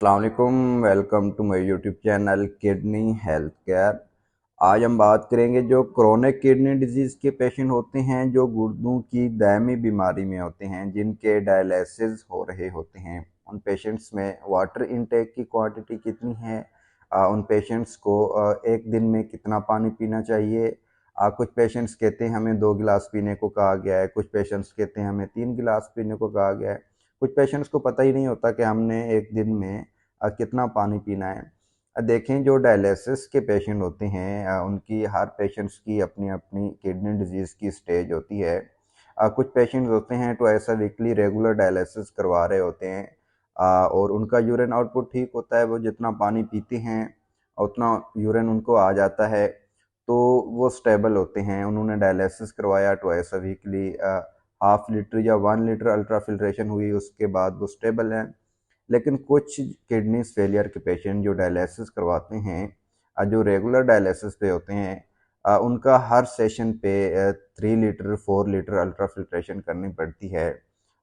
अस्सलामुअलैकुम। Welcome to my YouTube channel kidney health care. आज हम बात करेंगे जो क्रोनिक किडनी डिजीज़ के पेशेंट होते हैं, जो गुर्दों की दायमी बीमारी में होते हैं, जिनके डायलिसिस हो रहे होते हैं। उन पेशेंट्स में वाटर इनटेक की क्वांटिटी कितनी है, उन पेशेंट्स को एक दिन में कितना पानी पीना चाहिए। कुछ पेशेंट्स कहते हैं हमें 2 गिलास पीने को कहा गया है, कुछ पेशेंट्स कहते हैं हमें 3 गिलास पीने को कहा गया है। कुछ पेशेंट्स को पता ही नहीं होता कि हमने एक दिन में कितना पानी पीना है। देखें, जो डायलिसिस के पेशेंट होते हैं, उनकी हर पेशेंट्स की अपनी अपनी किडनी डिजीज़ की स्टेज होती है। कुछ पेशेंट्स होते हैं तो ऐसा वीकली रेगुलर डायलिसिस करवा रहे होते हैं, और उनका यूरिन आउटपुट ठीक होता है, वो जितना पानी पीते हैं उतना यूरिन उनको आ जाता है, तो वो स्टेबल होते हैं। उन्होंने डायलिसिस करवाया तो ऐसा वीकली हाफ लीटर या 1 लीटर अल्ट्रा फिल्ट्रेशन हुई, उसके बाद वो स्टेबल हैं। लेकिन कुछ किडनी फेलियर के पेशेंट जो डायलिसिस करवाते हैं, जो रेगुलर डायलिसिस पे होते हैं, उनका हर सेशन पे 3 लीटर 4 लीटर अल्ट्रा फिल्ट्रेशन करनी पड़ती है,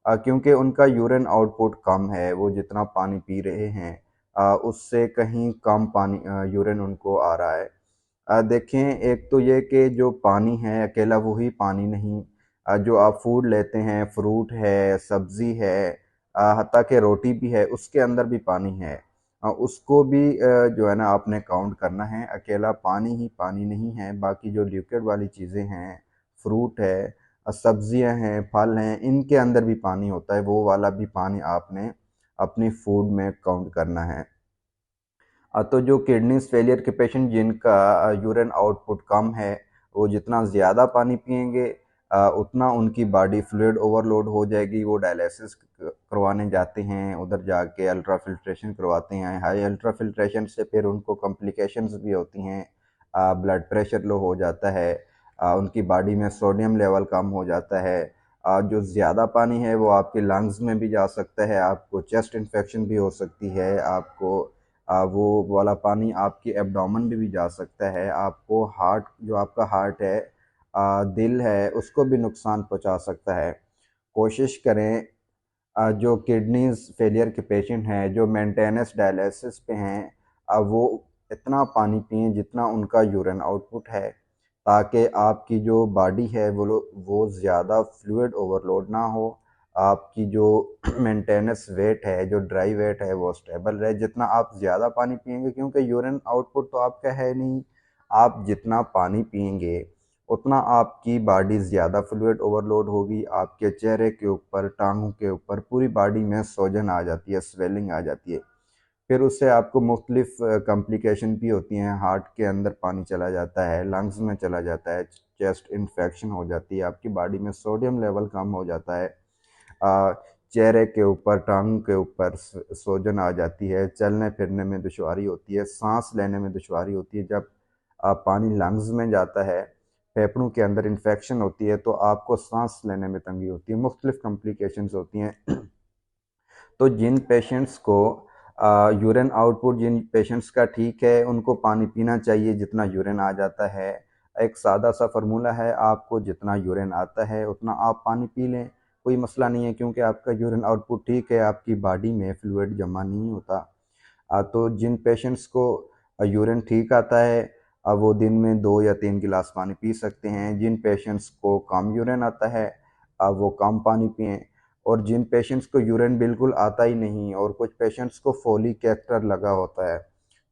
क्योंकि उनका यूरिन आउटपुट कम है। वो जितना पानी पी रहे हैं उससे कहीं कम पानी यूरिन उनको आ रहा है। देखें, एक तो ये कि जो पानी है अकेला वही पानी नहीं, जो आप फूड लेते हैं, फ्रूट है, सब्ज़ी है, हत्ता कि रोटी भी है, उसके अंदर भी पानी है। उसको भी जो है ना आपने काउंट करना है। अकेला पानी ही पानी नहीं है, बाकी जो लिक्विड वाली चीज़ें हैं, फ्रूट है, सब्ज़ियाँ हैं, फल हैं, इनके अंदर भी पानी होता है। वो वाला भी पानी आपने अपनी फूड में काउंट करना है। तो जो किडनीज़ फेलियर के पेशेंट जिनका यूरिन आउटपुट कम है, वो जितना ज़्यादा पानी पिएँगे उतना उनकी बॉडी फ्लूइड ओवरलोड हो जाएगी। वो डायलिसिस करवाने जाते हैं, उधर जाके अल्ट्रा फिल्ट्रेशन करवाते हैं। हाई अल्ट्रा फिल्ट्रेशन से फिर उनको कॉम्प्लिकेशंस भी होती हैं। ब्लड प्रेशर लो हो जाता है, उनकी बॉडी में सोडियम लेवल कम हो जाता है। जो ज़्यादा पानी है वो आपके लंग्स में भी जा सकता है, आपको चेस्ट इन्फेक्शन भी हो सकती है, आपको वो वाला पानी आपके एब्डोमेन में भी जा सकता है। आपको हार्ट, जो आपका हार्ट है, दिल है, उसको भी नुकसान पहुंचा सकता है। कोशिश करें, जो किडनीज़ फेलियर के पेशेंट हैं, जो मेंटेनेंस डायलिसिस पे हैं, वो इतना पानी पिएँ जितना उनका यूरिन आउटपुट है, ताकि आपकी जो बॉडी है वो ज़्यादा फ्लूइड ओवरलोड ना हो। आपकी जो मेंटेनेंस वेट है, जो ड्राई वेट है, वो स्टेबल रहे। जितना आप ज़्यादा पानी पिएँगे, क्योंकि यूरिन आउटपुट तो आपका है नहीं, आप जितना पानी पिएँगे उतना आपकी बॉडी ज़्यादा फ्लूइड ओवरलोड होगी। आपके चेहरे के ऊपर, टाँगों के ऊपर, पूरी बॉडी में सोजन आ जाती है, स्वेलिंग आ जाती है। फिर उससे आपको मुख्तलिफ कॉम्प्लिकेशन भी होती हैं। हार्ट के अंदर पानी चला जाता है, लंग्स में चला जाता है, चेस्ट इन्फेक्शन हो जाती है, आपकी बॉडी में सोडियम लेवल कम हो जाता है, अ, चेहरे के ऊपर, टांगों के ऊपर सोजन आ जाती है, चलने फिरने में दुश्वारी होती है, सांस लेने में दुश्वारी होती है। जब पानी लंग्स में जाता है, फेफड़ों के अंदर इन्फेक्शन होती है, तो आपको सांस लेने में तंगी होती है, मुख्तलिफ कॉम्प्लिकेशंस होती हैं। तो जिन पेशेंट्स को यूरिन आउटपुट, जिन पेशेंट्स का ठीक है, उनको पानी पीना चाहिए जितना यूरिन आ जाता है। एक सादा सा फार्मूला है, आपको जितना यूरिन आता है उतना आप पानी पी लें, कोई मसला नहीं है, क्योंकि आपका यूरिन आउटपुट ठीक है, आपकी बॉडी में फ्लूइड जमा नहीं होता। तो जिन पेशेंट्स को यूरिन ठीक आता है, वो दिन में 2 या 3 गिलास पानी पी सकते हैं। जिन पेशेंट्स को कम यूरिन आता है, वो कम पानी पिएँ। और जिन पेशेंट्स को यूरिन बिल्कुल आता ही नहीं, और कुछ पेशेंट्स को फोलिक एस्टर लगा होता है,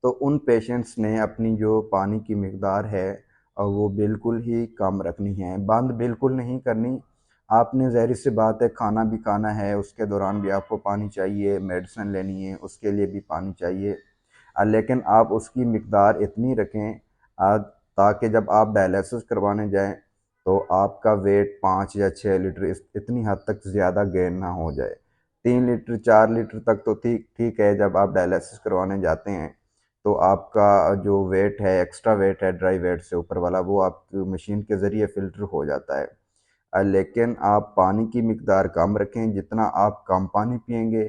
तो उन पेशेंट्स ने अपनी जो पानी की मकदार है वो बिल्कुल ही कम रखनी है, बंद बिल्कुल नहीं करनी। आपने ज़ाहिर सी बात है खाना भी खाना है, उसके दौरान भी आपको पानी चाहिए, मेडिसिन लेनी है उसके लिए भी पानी चाहिए, लेकिन आप उसकी मकदार इतनी रखें ताकि जब आप डायलिसिस करवाने जाएं तो आपका वेट 5 या 6 लीटर इतनी हद तक ज़्यादा गेन ना हो जाए। 3 लीटर 4 लीटर तक तो ठीक ठीक है। जब आप डायलिसिस करवाने जाते हैं तो आपका जो वेट है, एक्स्ट्रा वेट है, ड्राई वेट से ऊपर वाला, वो आपकी मशीन के ज़रिए फ़िल्टर हो जाता है। लेकिन आप पानी की मकदार कम रखें। जितना आप कम पानी पिएंगे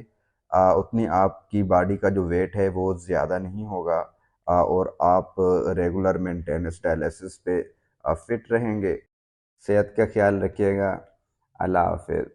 उतनी आपकी बॉडी का जो वेट है वो ज़्यादा नहीं होगा, और आप रेगुलर मेंटेनेंस डायलिसिस पे फिट रहेंगे। सेहत का ख्याल रखिएगा। अल्लाह हाफिज़।